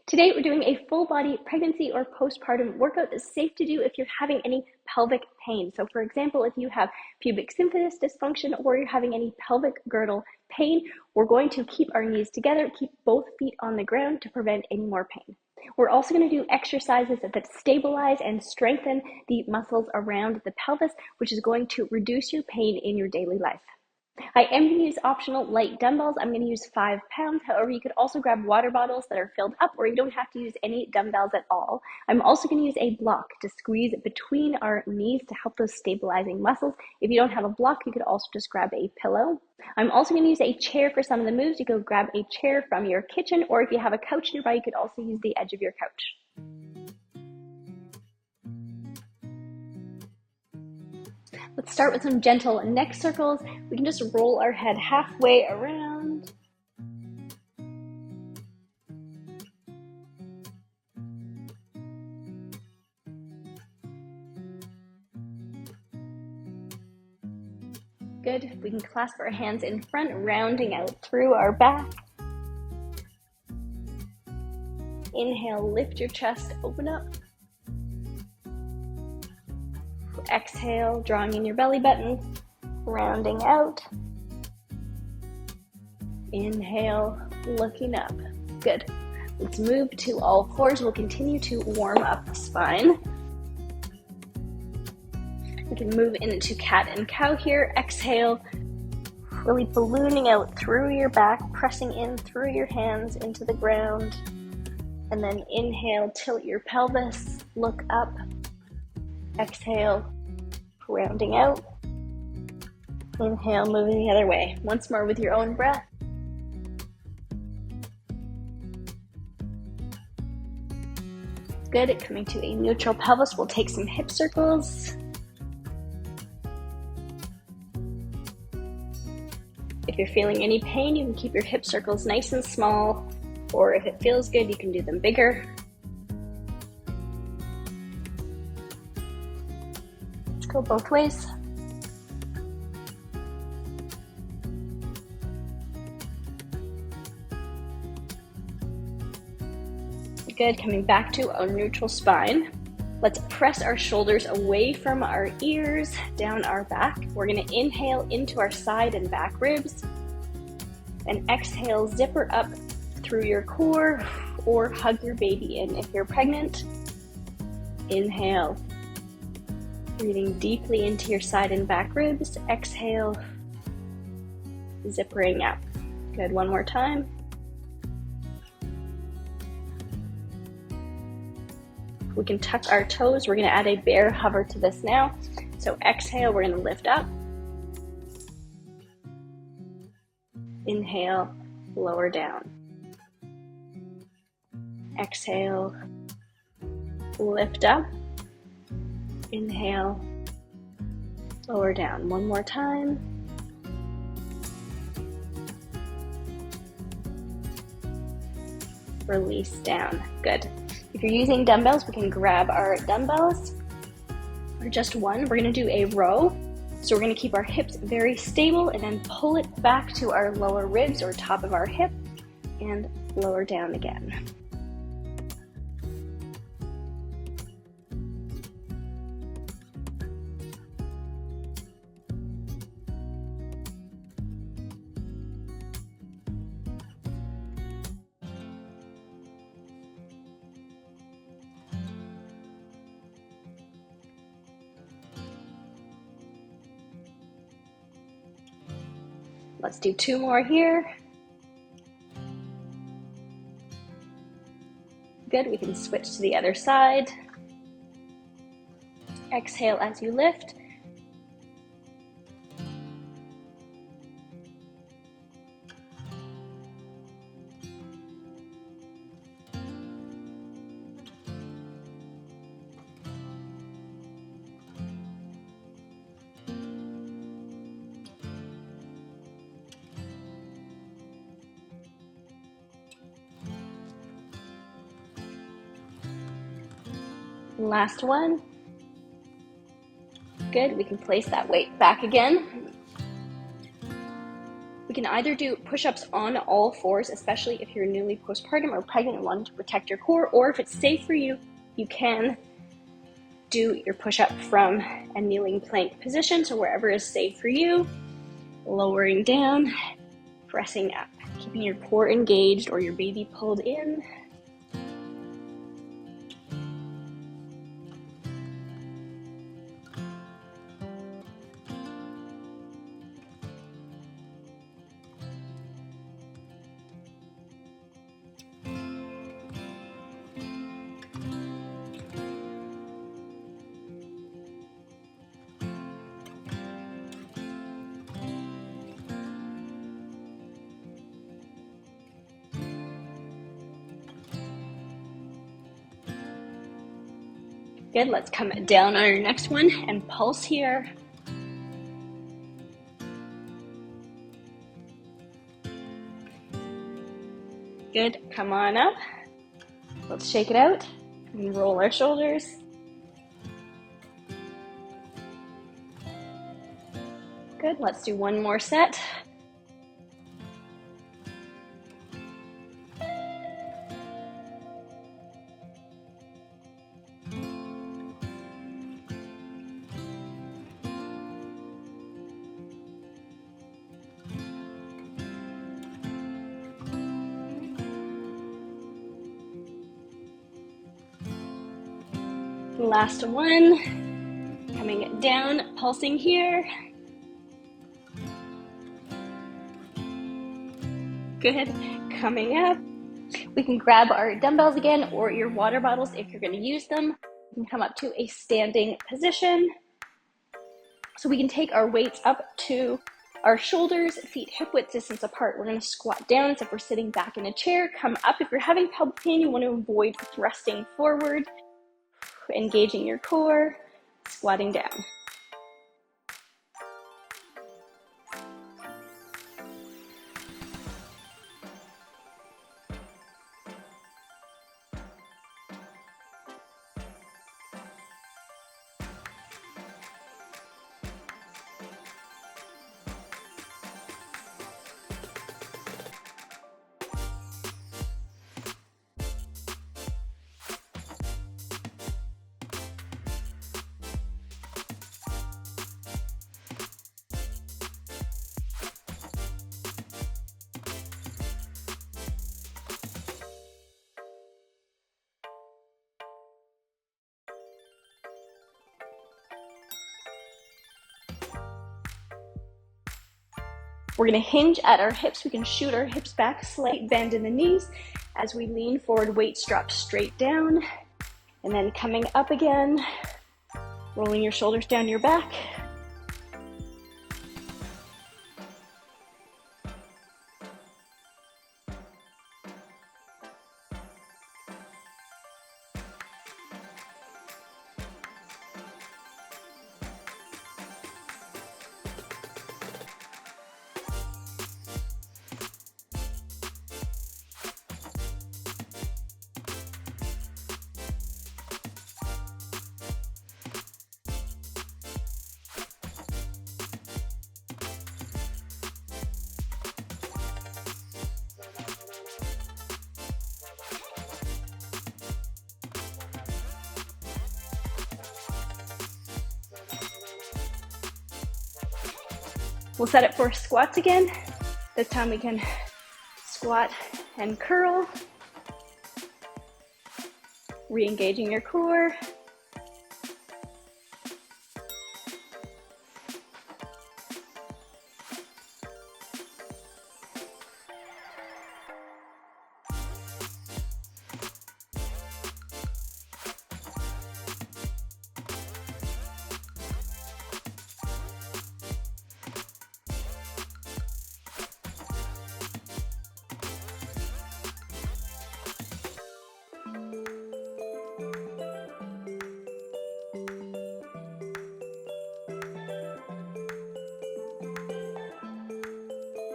Today, we're doing a full body pregnancy or postpartum workout that's safe to do if you're having any pelvic pain. So for example, if you have pubic symphysis dysfunction or you're having any pelvic girdle pain, we're going to keep our knees together, keep both feet on the ground to prevent any more pain. We're also going to do exercises that stabilize and strengthen the muscles around the pelvis, which is going to reduce your pain in your daily life. I am going to use optional light dumbbells. I'm going to use 5 pounds. However, you could also grab water bottles that are filled up, or you don't have to use any dumbbells at all. I'm also going to use a block to squeeze between our knees to help those stabilizing muscles. If you don't have a block, you could also just grab a pillow. I'm also going to use a chair for some of the moves. You could grab a chair from your kitchen, or if you have a couch nearby, you could also use the edge of your couch. Let's start with some gentle neck circles. We can just roll our head halfway around. Good. We can clasp our hands in front, rounding out through our back. Inhale, lift your chest, open up. Exhale, drawing in your belly button, rounding out. Inhale, looking up. Good. Let's move to all fours. We'll continue to warm up the spine. We can move into cat and cow here. Exhale, really ballooning out through your back, pressing in through your hands into the ground. And then inhale, tilt your pelvis, look up. Exhale, rounding out. Inhale, moving the other way. Once more with your own breath. Good. Coming to a neutral pelvis, we'll take some hip circles. If you're feeling any pain, you can keep your hip circles nice and small, or if it feels good, you can do them bigger. Go both ways. Good, coming back to a neutral spine. Let's press our shoulders away from our ears, down our back. We're gonna inhale into our side and back ribs, and exhale, zipper up through your core, or hug your baby in if you're pregnant. Inhale. Breathing deeply into your side and back ribs. Exhale, zippering up. Good, one more time. We can tuck our toes. We're gonna add a bear hover to this now. So exhale, we're gonna lift up. Inhale, lower down. Exhale, lift up. Inhale, lower down. One more time. Release down. Good. If you're using dumbbells, we can grab our dumbbells, or just one. We're gonna do a row. So we're gonna keep our hips very stable and then pull it back to our lower ribs or top of our hip and lower down again. Let's do 2 more here. Good, we can switch to the other side. Exhale as you lift. Last one. Good, we can place that weight back again. We can either do push-ups on all fours, especially if you're newly postpartum or pregnant and wanting to protect your core, or if it's safe for you, you can do your push-up from a kneeling plank position, so wherever is safe for you, lowering down, pressing up, keeping your core engaged or your baby pulled in. Good, let's come down on our next one and pulse here. Good, come on up. Let's shake it out and roll our shoulders. Good, let's do one more set. Last one, coming down, pulsing here. Good, coming up. We can grab our dumbbells again or your water bottles if you're going to use them. We can come up to a standing position. So we can take our weights up to our shoulders, feet hip width distance apart. We're going to squat down as if we're sitting back in a chair. Come up. If you're having pelvic pain, you want to avoid thrusting forward. Engaging your core, squatting down. We're going to hinge at our hips. We can shoot our hips back, slight bend in the knees as we lean forward, weights drop straight down, and then coming up again, rolling your shoulders down your back. We'll set it for squats again. This time we can squat and curl, re-engaging your core.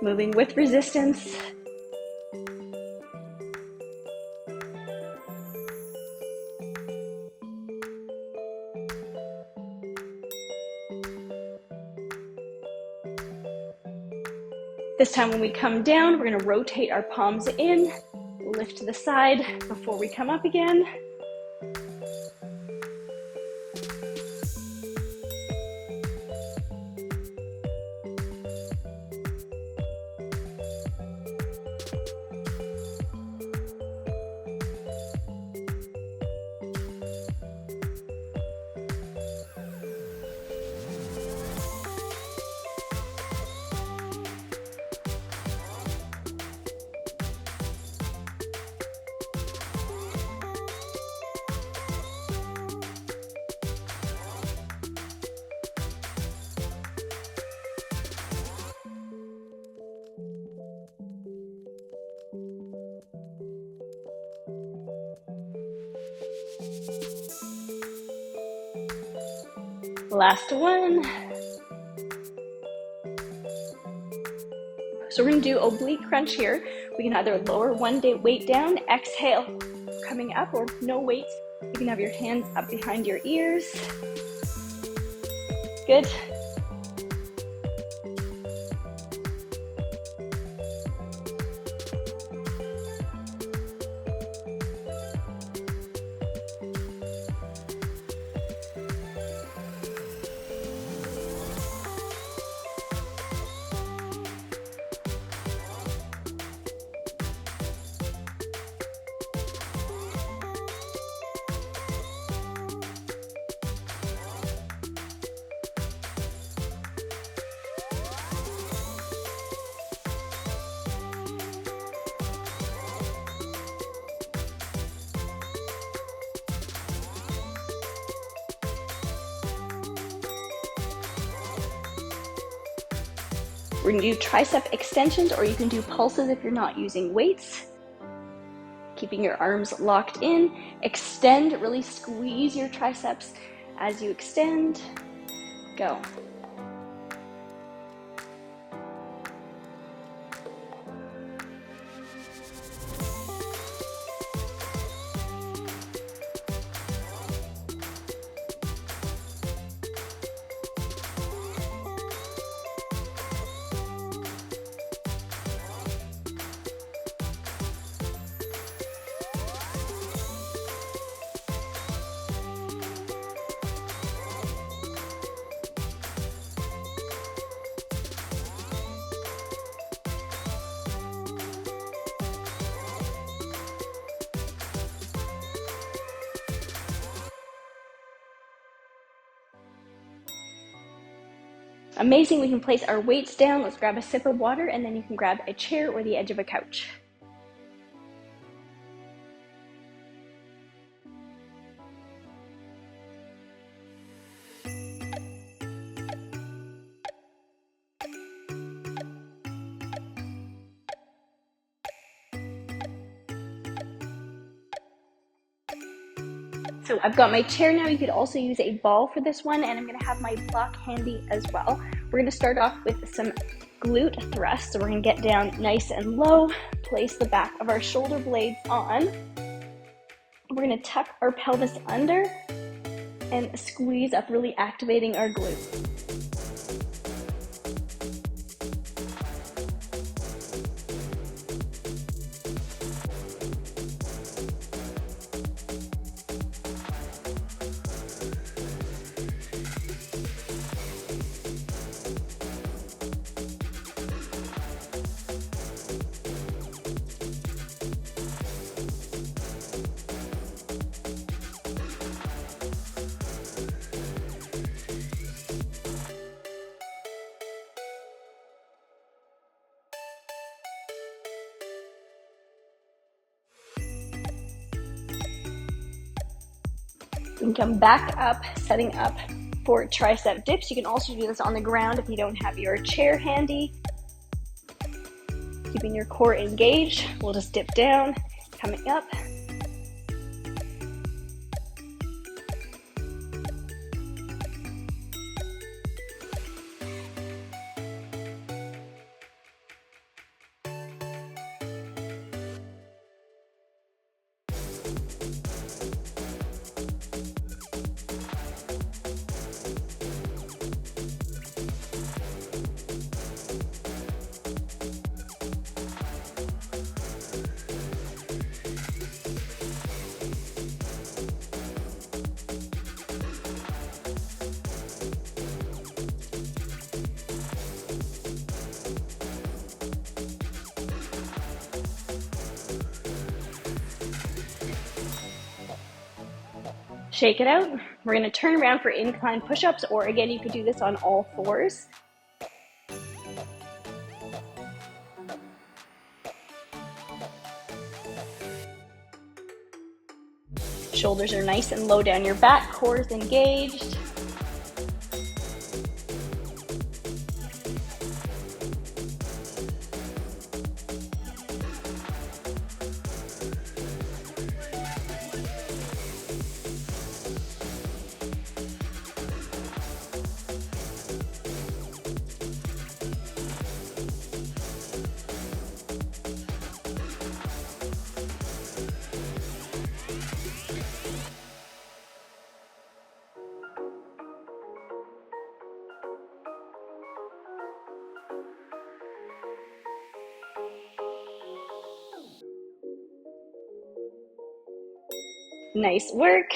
Moving with resistance. This time when we come down, we're gonna rotate our palms in, lift to the side before we come up again. Last one. So we're gonna do oblique crunch here. We can either lower one day weight down, exhale, coming up, or no weights. You can have your hands up behind your ears. Good. We're gonna do tricep extensions, or you can do pulses if you're not using weights. Keeping your arms locked in. Extend, really squeeze your triceps as you extend. Go. Amazing, we can place our weights down. Let's grab a sip of water, and then you can grab a chair or the edge of a couch. So I've got my chair now. You could also use a ball for this one, and I'm gonna have my block handy as well. We're gonna start off with some glute thrust. So we're gonna get down nice and low, place the back of our shoulder blades on. We're gonna tuck our pelvis under and squeeze up, really activating our glutes. You can come back up, setting up for tricep dips. You can also do this on the ground if you don't have your chair handy. Keeping your core engaged. We'll just dip down, coming up. Shake it out. We're going to turn around for incline push-ups, or again, you could do this on all fours. Shoulders are nice and low down your back, core is engaged. Nice work.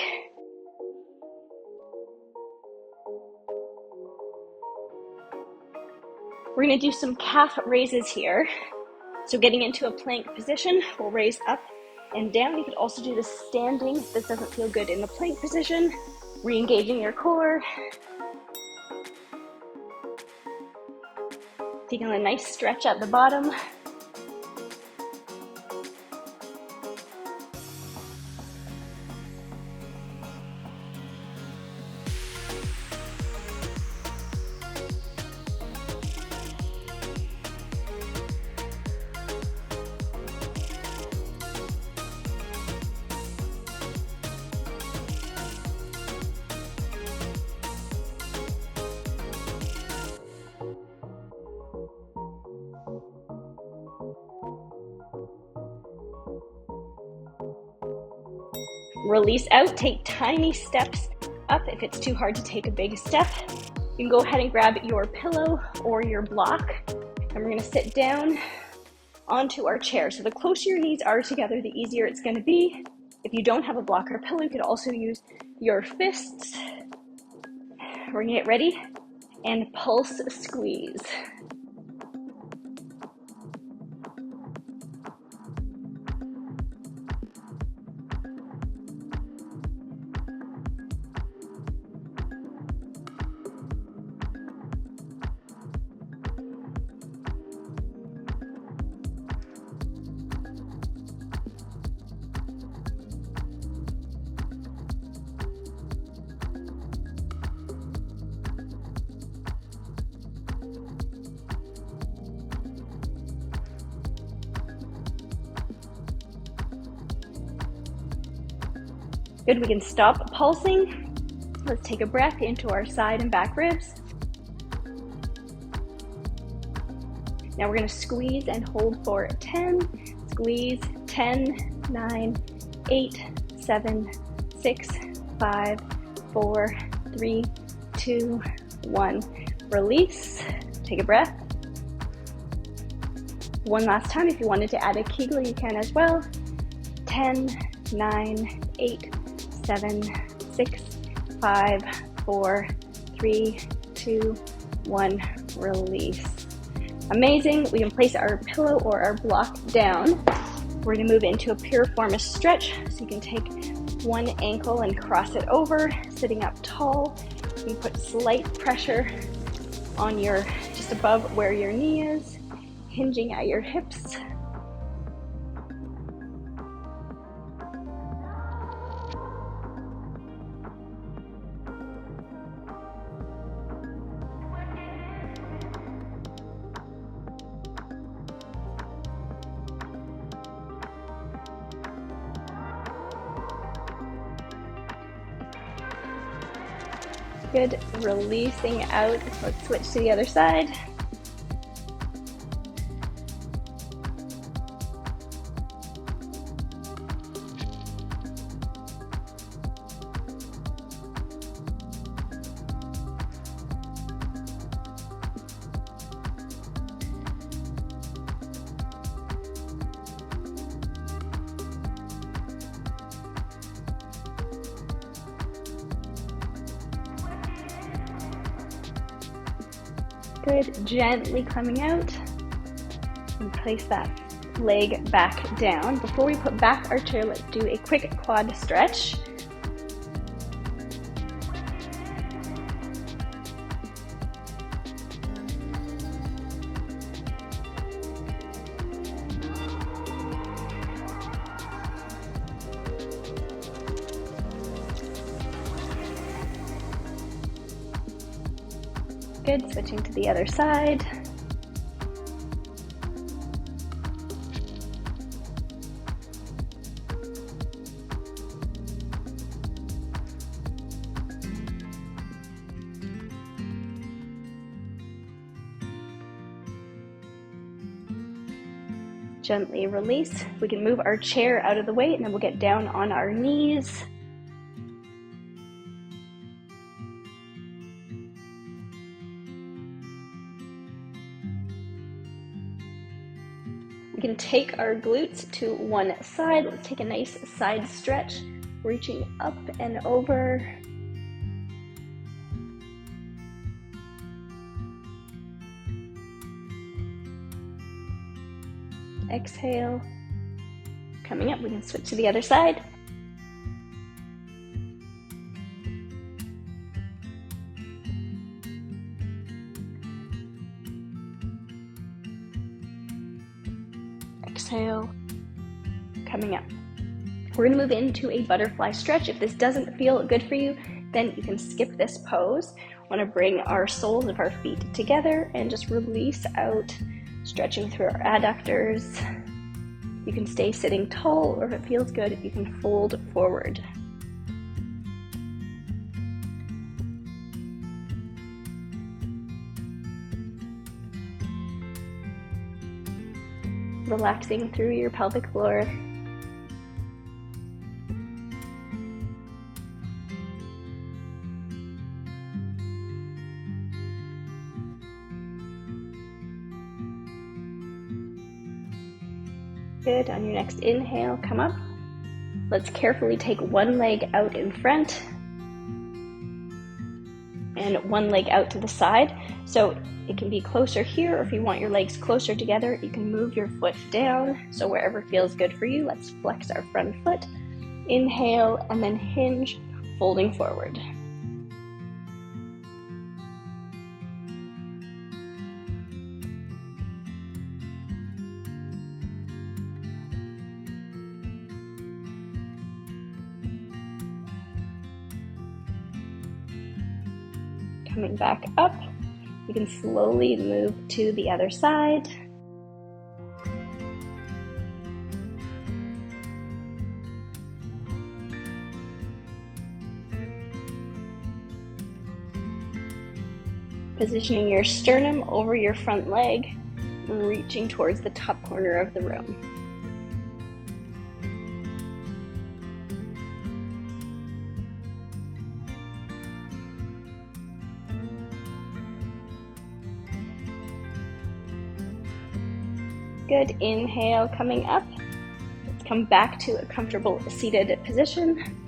We're going to do some calf raises here. So getting into a plank position, we'll raise up and down. You could also do this standing if this doesn't feel good in the plank position. Re-engaging your core. Taking a nice stretch at the bottom. Release out, take tiny steps up if it's too hard to take a big step. You can go ahead and grab your pillow or your block, and we're gonna sit down onto our chair. So the closer your knees are together, the easier it's gonna be. If you don't have a block or pillow, you could also use your fists. We're gonna get ready and pulse squeeze. Good, we can stop pulsing. Let's take a breath into our side and back ribs. Now we're gonna squeeze and hold for 10. Squeeze, 10, 9, 8, 7, 6, 5, 4, 3, 2, 1. Release, take a breath. One last time, if you wanted to add a Kegel, you can as well. 10, 9, 8, 7, 6, 5, 4, 3, 2, 1, release. Amazing. We can place our pillow or our block down. We're going to move into a piriformis stretch. So you can take one ankle and cross it over, sitting up tall. You can put slight pressure on your, just above where your knee is, hinging at your hips. Good, releasing out. Let's switch to the other side. Good, gently coming out, and place that leg back down. Before we put back our chair, let's do a quick quad stretch. Good, switching to the other side. Gently release. We can move our chair out of the way and then we'll get down on our knees. We can take our glutes to one side. Let's take a nice side stretch, reaching up and over. Exhale. Coming up, we can switch to the other side. Exhale. Coming up. We're going to move into a butterfly stretch. If this doesn't feel good for you, then you can skip this pose. We want to bring our soles of our feet together and just release out, stretching through our adductors. You can stay sitting tall, or if it feels good, you can fold forward. Relaxing through your pelvic floor. Good. On your next inhale, come up. Let's carefully take one leg out in front and one leg out to the side. So it can be closer here, or if you want your legs closer together, you can move your foot down. So wherever feels good for you, let's flex our front foot. Inhale and then hinge, folding forward. Coming back up, you can slowly move to the other side. Positioning your sternum over your front leg, reaching towards the top corner of the room. Good. Inhale, coming up. Let's come back to a comfortable seated position.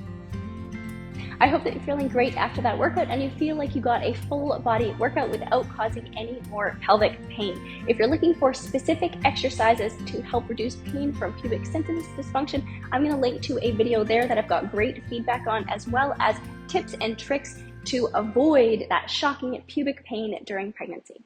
I hope that you're feeling great after that workout and you feel like you got a full body workout without causing any more pelvic pain. If you're looking for specific exercises to help reduce pain from pubic symphysis dysfunction, I'm going to link to a video there that I've got great feedback on, as well as tips and tricks to avoid that shocking pubic pain during pregnancy.